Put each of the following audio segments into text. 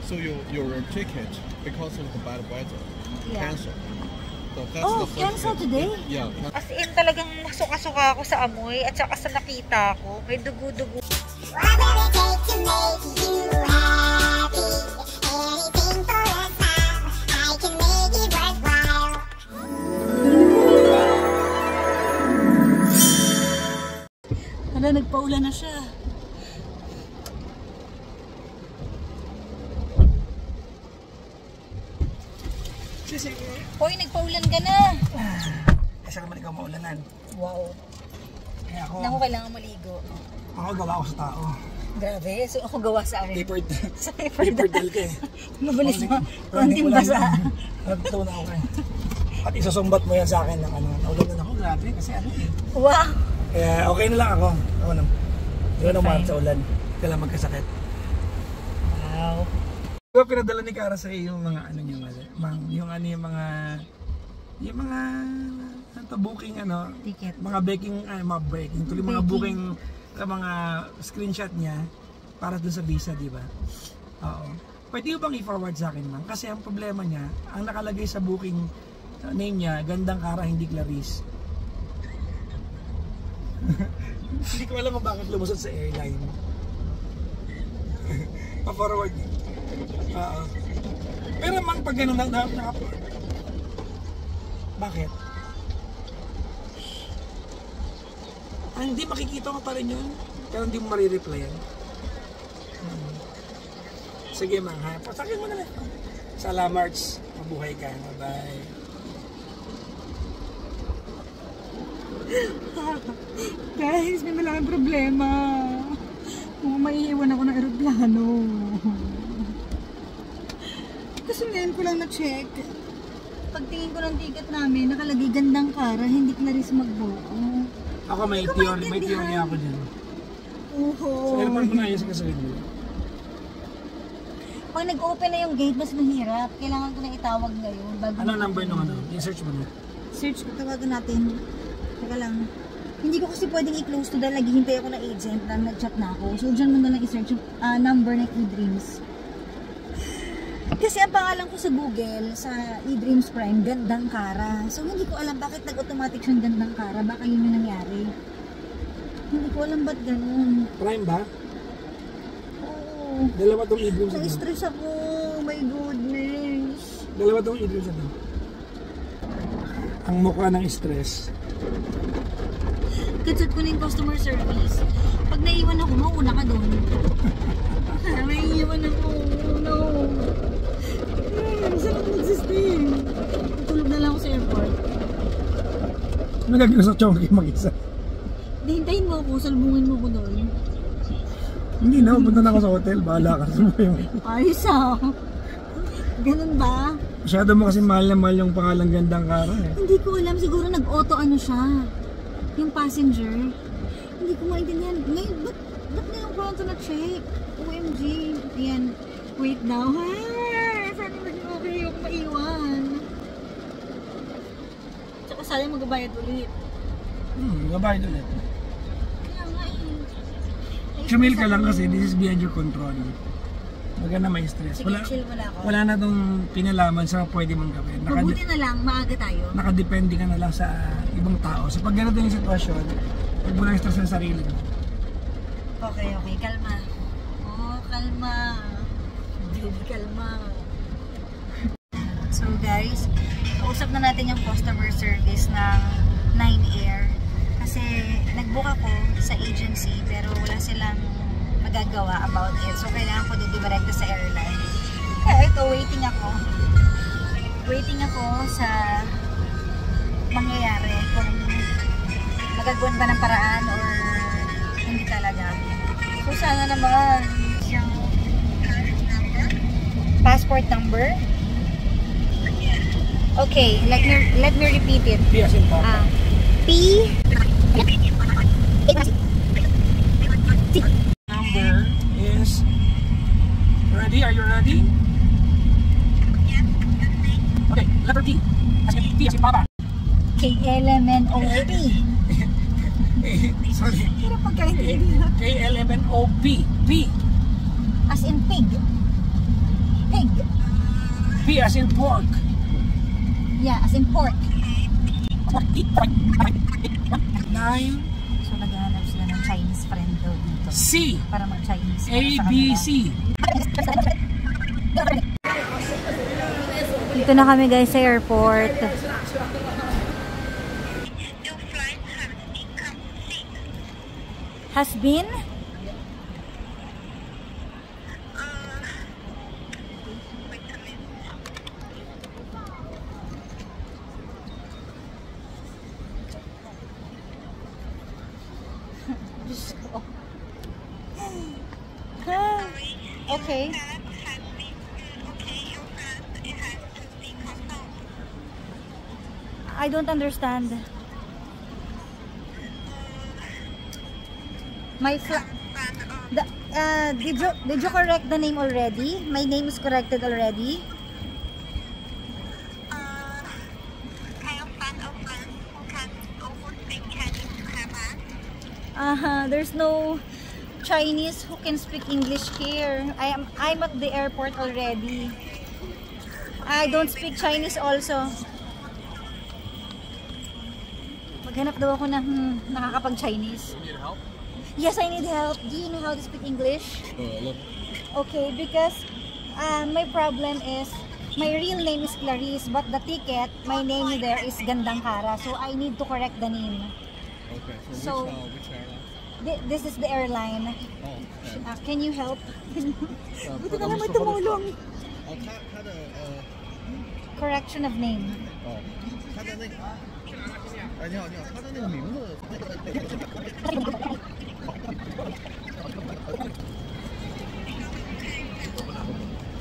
So your ticket, because of the bad weather, cancel. So that's oh, cancel today? Yeah. As in, talagang masuka-suka ako sa amoy at saka sa nakita ko. May dugo-dugo. What will it take to make you happy? Anything for a smile, I can make it worthwhile. Hala, nagpaulan na siya. Hoy, nagpaulan ka na. Kasi naman ikaw maulanan. Wow. Kaya ako, Naku, kailangan maligo. ako gawa ko sa tao. Grabe, so ako gawa sa akin. Paper doll ka eh. Mabilis mo. Konting basa. Natuto na ako eh. At isusumbat mo yan sa akin ng ano. Naulanan ako, grabe. Kasi ano eh. Wow. Kaya okay na lang ako. Ako naman. Hindi ko naman sa ulan. Kailangan magkasakit. Wow. Diba pinadala ni Cara sa yung mga ano niya, yung mga booking ano, Ticket. mga booking, tuloy mga booking, mga screenshot niya para dun sa visa, di ba? Oo. Pwede bang i-forward sa akin, ma'am? Kasi ang problema niya, ang nakalagay sa booking name niya, Gandang Cara, hindi Clarice. Hindi ko alam kung bakit lumusot sa airline. Pa-forward niya. Pero man pag gano'n bakit? Hindi makikita ko pa rin yun. Pero hindi mo marireplyan. Sige man ha. Pasakin mo na lang. Salamarts. Mabuhay ka. Bye. Guys, may malaking problema. Kung maiiwan ako ng aeroplano. Kasi ngayon ko lang na-check. Pagtingin ko ng ticket namin, nakalagay Gandang Cara, hindi Clarice Magbuo. Ako may theory ako dyan. Oho. Sa airport mo na ayos kasi rin. Pag nag-open na yung gate, mas mahirap. Kailangan ko na itawag ngayon. Ano number nung ano? I-search mo na. Search ko, tawagan natin. Teka lang. Hindi ko kasi pwedeng i-close to dahil naghihintay ako ng agent na nag-chat na ako. So dyan mo na lang i-search yung number ng eDreams. Kasi ang pangalan ko sa Google, sa eDreams Prime, Gandang Cara. So hindi ko alam bakit nag-automatic siyang Gandang Cara. Baka yun yung nangyari. Hindi ko alam ba't ganun. Prime ba? Oo. Dalawa tong eDreams na. Na-stress ako. My goodness. Dalawa tong eDreams na. Ang mukha ng stress. Katsat ko na yung customer service. Pag naiwan ako, mauna ka doon. May iwan ako. No. Sarap mag-sustain. Tulog na lang ako sa airport. Ano gagawin sa Chongqing mag-isa? Hintayin mo ako, salbungin mo ko doon. Hindi na, punta na ako sa hotel. Bahala ka. Ayos ah. Ganun ba? Masyado mo kasi mahal na mahal yung pangalang Gandang Cara eh. Hindi ko alam. Siguro nag-auto ano siya. Yung passenger. Hindi ko maintindihan. Ngayon, ba't ngayon ko lang ito na-check? OMG. Ayan. Wait now. Ha? Sana maging okay yung maiwan. Tsaka sayang magbabayad ulit. Gabayad ulit. Kaya nga eh. Chumil ka lang kasi this is beyond your control. Huwag na may stress. Sige, chill mo na ako. Wala na itong pinalaman sa pwede mong gawin. Mabuti na lang, maaga tayo. Nakadepende ka na lang sa ibang tao. So pag ganito yung sitwasyon, huwag mo lang stress sa sarili mo. Okay, kalma. Oh, kalma. Baby, kalma. So guys, kausap na natin yung customer service ng 9Air. Kasi nag-book ako sa agency pero wala silang magagawa about it. So kailangan ko didirekta sa airline. Kaya ito, waiting ako sa mangyayari kung magagawan ba ng paraan or hindi talaga. So sana naman yung passport number. Okay, let me repeat it. P as in Papa. P Number is ready. Are you ready? Okay, letter T. As in T as in Papa. KLMNOP. Sorry. Pero pagkaintindihan. KLMNOP. P. As in pig. P as in pork. Yeah, as in pork. 9. So naghahanap sila ng Chinese friend daw dito. C. Para mag-Chinese. A, B, C. Dito na kami guys sa airport. Has been? Okay. I don't understand. My did you correct the name already? My name is corrected already. There's no Chinese who can speak English here. I'm at the airport already. I don't speak Chinese also. Maghanap daw ako ng nakakapag-Chinese. You need help? Yes, I need help. Do you know how to speak English? Look. Okay, because my problem is my real name is Clarice, but the ticket, my name there is Gandang Kara. So I need to correct the name. Okay. So- Which airline? This is the airline. Oh, okay. Can you help? Buti na lang may Mr. tumulong. 他的 Correction of name. 他的那个，哎，你好，他的那个名字，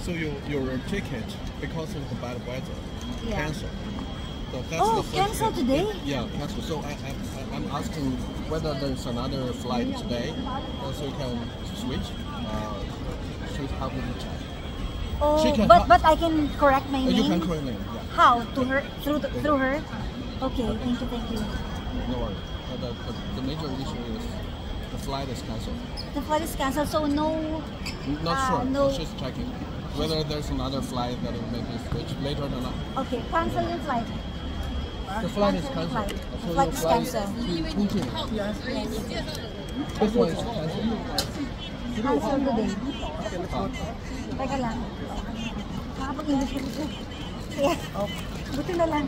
So your ticket because of the bad weather Yeah. cancel. So that's Oh, the first cancel thing. today? Yeah, cancel. So I'm asking whether there's another flight today, so you can switch. She's helping me check. Oh, She can but I can correct my name. You can correct name. Yeah. How? To her? Through her? Okay, thank you. No worry. The major issue is the flight is cancelled. The flight is cancelled, so no. Not sure. no. She's checking whether there's another flight that will make you switch later or not. Okay, cancel yung flight. The flight is Cancel the cancelled. flight. So Flight your is flight cancelled. to Chongqing. Yes. This one is cancelled. Cancel today. Teka lang. Nakapag-English ko dito. Kaya, buti na lang.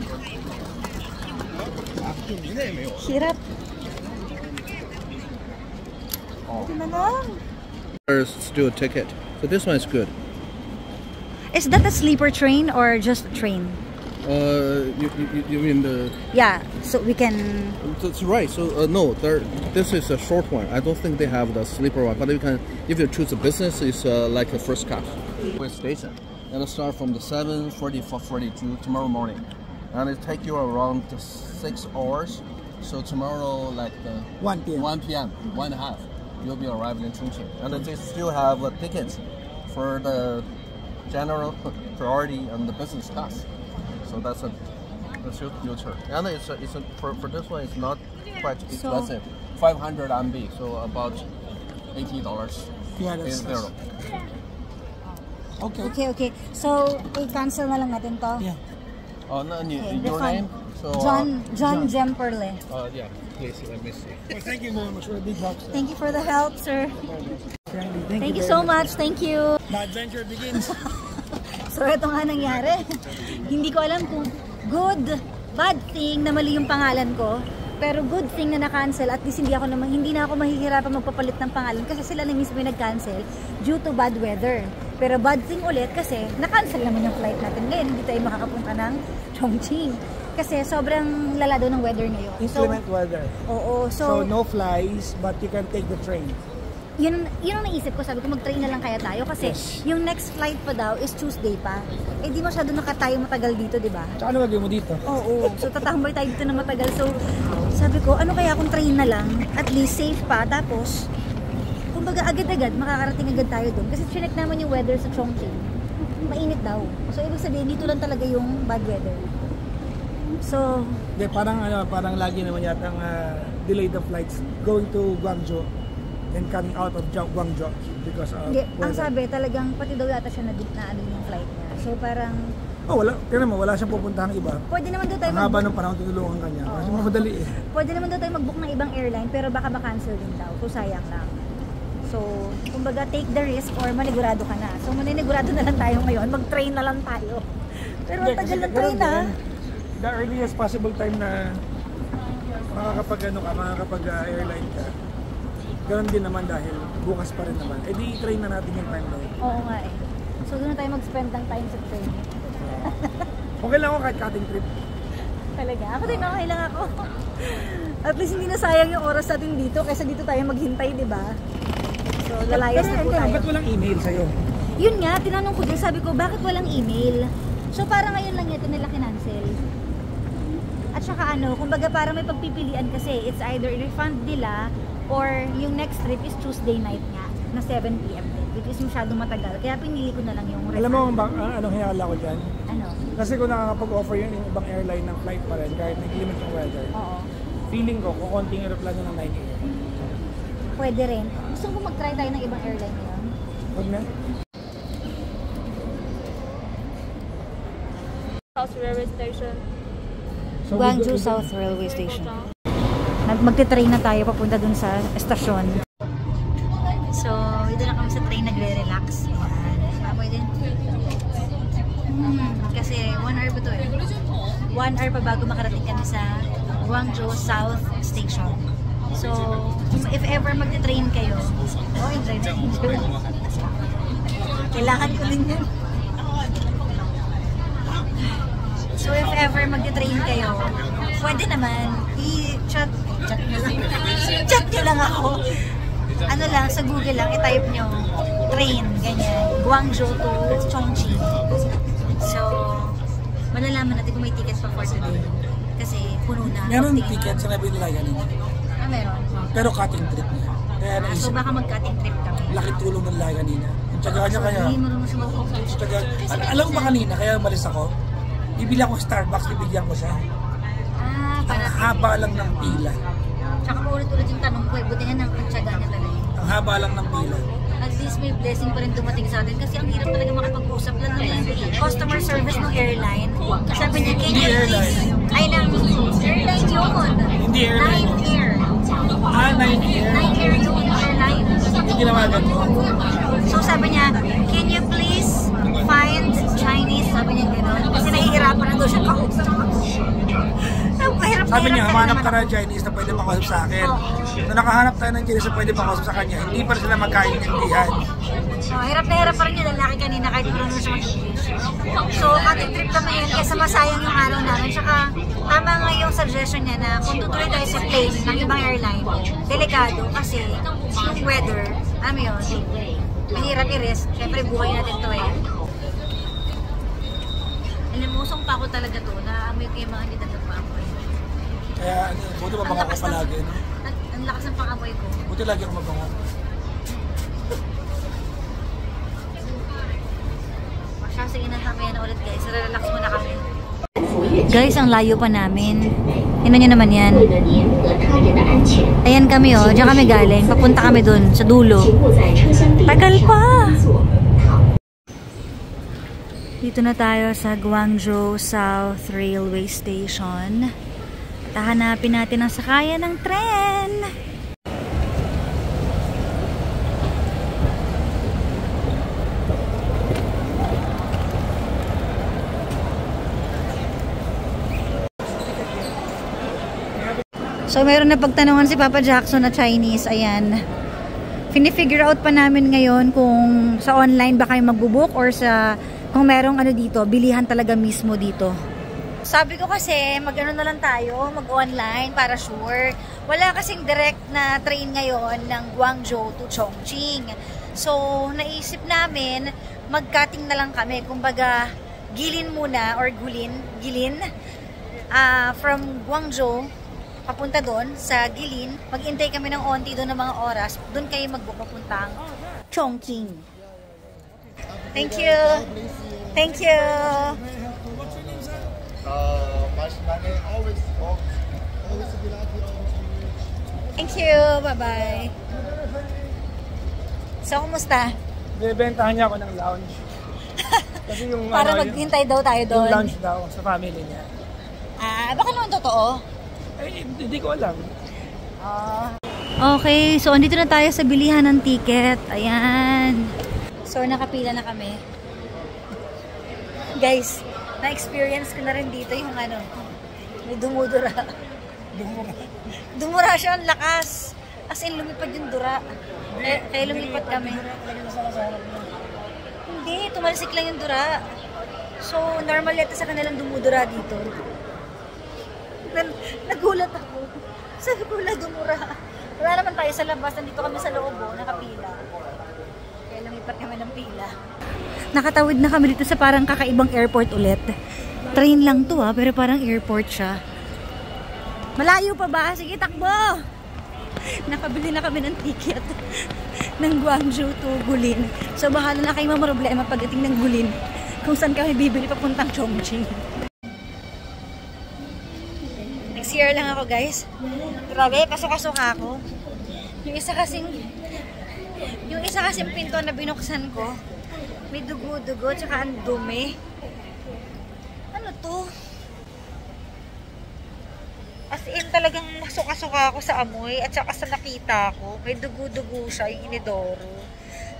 Hirap. Buti na lang. There's still a ticket. So this one is good. Is that a sleeper train or just a train? You mean the? Yeah, so we can... That's right. So no, this is a short one. I don't think they have the sleeper one. But you can, if you choose a business, it's like a first class. With station, and it start from the 7:42 tomorrow morning, and it take you around 6 hours. So tomorrow, like the 1 p.m. 1 p.m., 1.5, you'll be arriving in Chongqing, and they still have tickets for the general priority and the business class. So that's a future, and for this one, it's not quite expensive. 500 RMB, so about $80. Yeah, that's in zero. Okay. Okay. So, i-cancel na lang natin to. Yeah. Oh, no, Okay, your that's fine. name? So, John Jemperle. yeah, please let me see. Well, thank you very much for the big help, sir. Thank you for the help, sir. Thank you very so much. Thank you. The adventure begins. So, ito nga nangyari. Hindi ko alam kung good, bad thing na mali yung pangalan ko. Pero good thing na na-cancel, at least hindi na ako mahihirapan magpapalit ng pangalan kasi sila na mismo yung nag-cancel due to bad weather. Pero bad thing ulit kasi na-cancel naman yung flight natin ngayon. Hindi tayo makakapunta ng Chongqing. Kasi sobrang lala daw ng weather ngayon. Inclement weather. Oo. So no flies, but you can take the train. Yun ang naisip ko, sabi ko mag-train na lang kaya tayo kasi yung next flight pa daw is Tuesday pa. Eh di masyado tayo matagal dito, di ba? Tsaka ano gagawin mo dito? Oo. So tatambay tayo dito na matagal. So sabi ko, ano kaya kung train na lang? At least safe pa. Tapos, kumbaga agad-agad, makakarating agad tayo doon. Kasi chinek naman yung weather sa Chongqing. Mainit daw. So ibig sabihin, dito lang talaga yung bad weather. So, parang lagi naman yata ang delayed the flights going to Guangzhou. and coming out of Guangzhou because of Hindi, ang weather. sabi talagang pati daw yata siya na ano yung flight niya. So parang Oh, wala. Kaya naman, wala siyang pupuntahang iba. pwede naman daw tayo Ang haba ng panahon tutulungan kanya. Kasi madali eh. pwede naman daw tayo mag-book ng ibang airline pero baka ma-cancel din daw. So sayang lang. So, kumbaga take the risk or manigurado ka na. So maninigurado na lang tayo ngayon. Mag-train na lang tayo. Pero ang tagal ng train na. The earliest possible time na makakapag-airline ka, ganoon din naman dahil bukas pa rin naman. Eh di train na natin yung time doon. Oo nga eh. So doon na tayo mag-spend ng time sa train. Okay lang ako kahit cutting trip. Talaga? Ako din okay lang ako. At least hindi na sayang yung oras natin dito kaysa dito tayo maghintay, di ba? So lalayas na po tayo. Ba't walang email sa'yo? Yun nga, tinanong ko din, sabi ko, bakit walang email? So para ngayon lang ito nila kinancel. At saka kumbaga para may pagpipilian kasi, it's either refund nila or yung next trip is Tuesday night nga, na 7 PM din, which is masyadong matagal. Kaya pinili ko na lang yung refund. Alam mo anong hinala ko dyan? Ano? Kasi kung nakakapag-offer yun yung ibang airline ng flight pa rin, kahit nag-limit yung weather, Oo. feeling ko, kukonting aeroplano ng 9 AM. Pwede rin. Gusto mo mag-try tayo ng ibang airline ngayon? Huwag na? South Railway Station. Guangzhou South Railway Station. Magte-train na tayo papunta dun sa estasyon. So, dito na kami sa train nagre-relax. Amoy din. Kasi 1 hour pa to eh. 1 hour pa bago makarating kami sa Guangzhou South Station. So, if ever magte-train kayo, enjoy na enjoy. Kailangan ko din yan. So if ever magte-train kayo, pwede naman i-chat nyo lang ako. Ano lang, sa Google lang, i-type nyo train, ganyan. Guangzhou to Chongqing. So, malalaman natin kung may tickets pa for today. Kasi puno na. Meron ticket, sinabi nila ganun. Meron. Pero cutting trip niya. Kaya So naisip, baka mag-cutting trip kami. laki tulong ng lahat kanina. Yung tsaga niya kaya. Hindi mo naman siya mag-focus. Alam mo ba kanina, kaya umalis ako? Bibili ako Starbucks, bibigyan ko siya. Ang Para haba lang ng pila. tsaka paulit-ulit yung tanong ko eh. Buti nga ng tsaga niya talaga. Ang haba lang ng pila. At least may blessing pa rin dumating sa atin kasi ang hirap talaga makapag-usap lang ng customer service ng airline. Sabi niya, can you please? Ay, ng airline yun. Hindi airline. 9 Air. 9 Air. 9 Air yun, airline. Hindi ginawagan mo. So sabi niya, can you please find Chinese? Sabi niya gano'n. Kasi nahihirapan na daw siya kausap. Sabi niya, hamanap ka na Chinese na pwede makausap sa akin. Nung nakahanap tayo ng Chinese na pwede makausap sa kanya, hindi pa rin sila magkaintindihan. Hirap na hirap pa rin yung lalaki kanina kahit wala naman siya mag-English. So, cutting trip kami yun kaysa masayang yung araw namin. Tsaka, tama nga yung suggestion niya na kung tutuloy tayo sa plane ng ibang airline, delikado kasi yung weather, alam mo yun, mahirap i-risk. Siyempre, buhay natin to eh. Alam mo, usong pa ako talaga to na amoy ko yung mga hindi dapat pa-amoy. Kaya, buti mabango ko palagi, no? Ang lakas ng pang-amoy ko. Buti lagi ako mabango. Sige na kami na ulit guys. Relax muna kami. Guys, ang layo pa namin. Tingnan nyo naman yan. Ayan kami oh. Diyan kami galing. Papunta kami dun sa dulo. Tagal pa! Dito na tayo sa Guangzhou South Railway Station. At hahanapin natin ang sakayan ng tren. So, meron na pagtanungan si Papa Jackson na Chinese. Ayan. Fini-figure out pa namin ngayon kung sa online ba kayo magbubook or sa kung merong ano dito, bilihan talaga mismo dito. Sabi ko kasi, mag-ano na lang tayo, mag-online para sure. Wala kasing direct na train ngayon ng Guangzhou to Chongqing. So, naisip namin, mag-cutting na lang kami. Kumbaga, gilin muna or gilin from Guangzhou papunta doon sa Gilin, mag-intay kami ng onti doon ng mga oras, doon kayo mag-book papuntang Chongqing. Thank you. Thank you. Thank you. Bye-bye. So, kumusta? Binibentahan niya ako ng lounge. Kasi yung Para maghintay daw tayo doon. Yung lounge daw sa family niya. Baka naman totoo. Hindi ko alam. Okay, so andito na tayo sa bilihan ng ticket. Ayan. So, nakapila na kami. Guys, na-experience ko na rin dito yung ano, may dumudura. Dumura siya, ang lakas. As in, lumipad yung dura. Kaya lumipad kami. Hindi, tumalsik lang yung dura. So, normal yata sa kanilang dumudura dito. Nagulat ako. Sabi ko, dumura. Wala naman tayo sa labas. Nandito kami sa loob, nakapila. Kaya lumipat kami ng pila. Nakatawid na kami dito sa parang kakaibang airport ulit. Train lang to pero parang airport siya. Malayo pa ba? Sige, takbo! Nakabili na kami ng ticket ng Guangzhou to Guilin. So, bahala na kayo problema pagdating ng Guilin kung saan kami bibili papuntang Chongqing. Nag-CR lang ako, guys. Grabe, pasok-pasok ako. Yung isa kasing pinto na binuksan ko, may dugo-dugo, tsaka ang dumi. Ano to? As in, talagang masuka-suka ako sa amoy at saka sa nakita ko. May dugo-dugo siya, yung inidoro.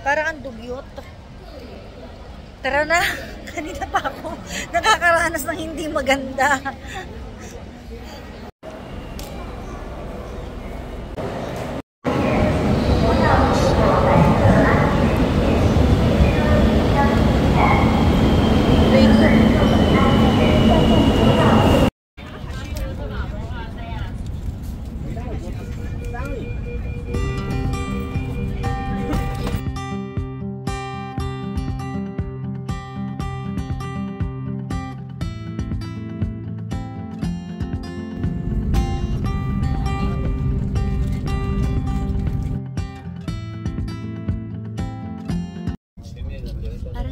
Parang ang dugyot. Tara na, kanina pa ako nakakaranas ng hindi maganda.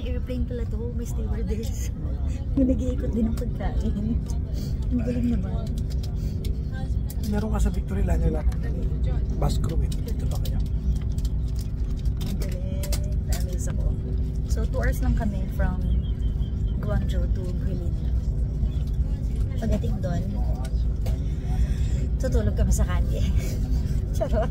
Airplane pala to, may stewardess. May nag-iikot din ng pagkain. Ang galing naman. Meron ka sa Victoria nila. Bus crew eh. Ito ba kaya? Ang galing. Na-amaze ako. So 2 hours lang kami from Guangzhou to Guilin. Pagdating doon, tutulog kami sa kanye. Charot.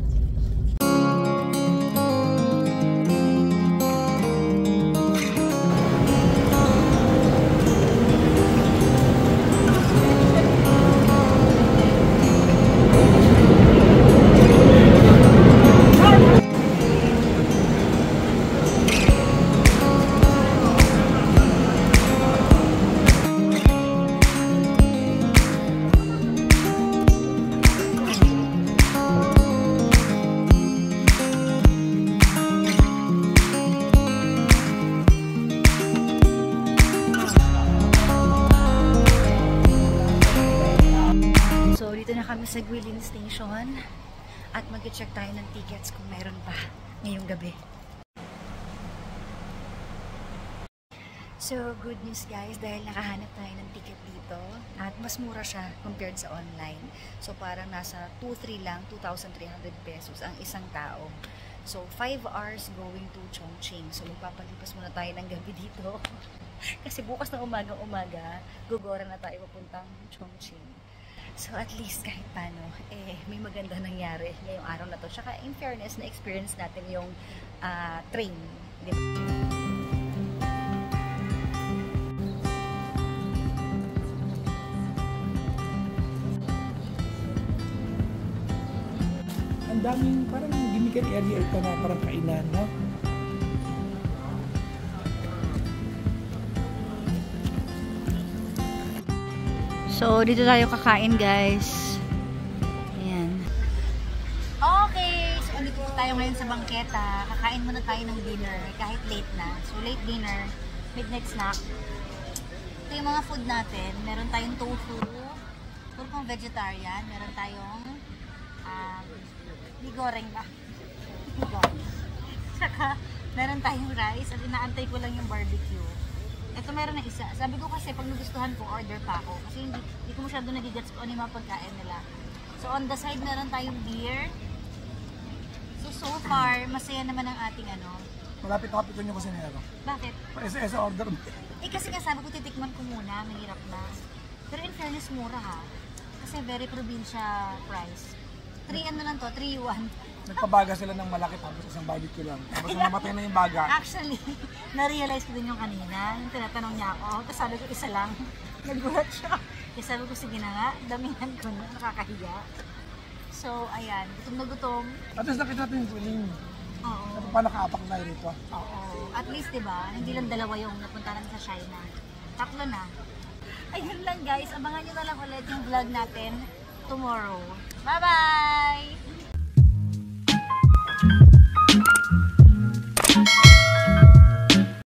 Sa Guilin Station at mag-check tayo ng tickets kung meron pa ngayong gabi. So, good news guys, dahil nakahanap tayo ng ticket dito at mas mura siya compared sa online. So, parang nasa 2,300 lang, 2,300 pesos ang isang tao. So, 5 hours going to Chongqing. So, magpapalipas muna tayo ng gabi dito. Kasi bukas na umaga, gugora na tayo papuntang Chongqing. So at least kahit paano, may maganda nangyari ngayong araw na to. Tsaka in fairness, na-experience natin yung train. Diba? Ang daming parang gimikan area ito na parang kainan, no? So, dito tayo kakain, guys. Ayan. Okay. So, dito tayo ngayon sa bangketa. Kakain muna tayo ng dinner. Kahit late na. So, late dinner. Midnight snack. Ito yung mga food natin. Meron tayong tofu. Puro pang vegetarian. Meron tayong goreng ba? Saka, meron tayong rice. At inaantay ko lang yung barbecue. Ito meron na isa. Sabi ko kasi pag nagustuhan ko, order pa ako. Kasi hindi ko masyado nagigets kung ano yung mga pagkain nila. So on the side meron tayong beer. So far, masaya naman ang ating Malapit na kapito nyo kasi nero. Bakit? Pa-SS order mo. Kasi nga sabi ko titikman ko muna, mahirap na. Pero in fairness, mura ha. Kasi very probinsya price. 3 lang to, 3-1. Nagpabaga sila ng malaki tapos isang barbecue lang. Tapos nung namatay na yung baga. Actually, na-realize ko din yung kanina. Yung tinatanong niya ako, tapos sabi ko isa lang. Nagulat siya. Kaya sabi ko, sige na nga, damihan ko na, nakakahiya. So, ayan, gutom na gutom. At least nakita natin yung feeling. Oo. At pa nakaapak na rito. Oo. At least, diba, hindi lang dalawa yung napunta natin sa China. 3 na. Ayun lang guys, abangan nyo na lang ulit yung vlog natin tomorrow. Bye-bye!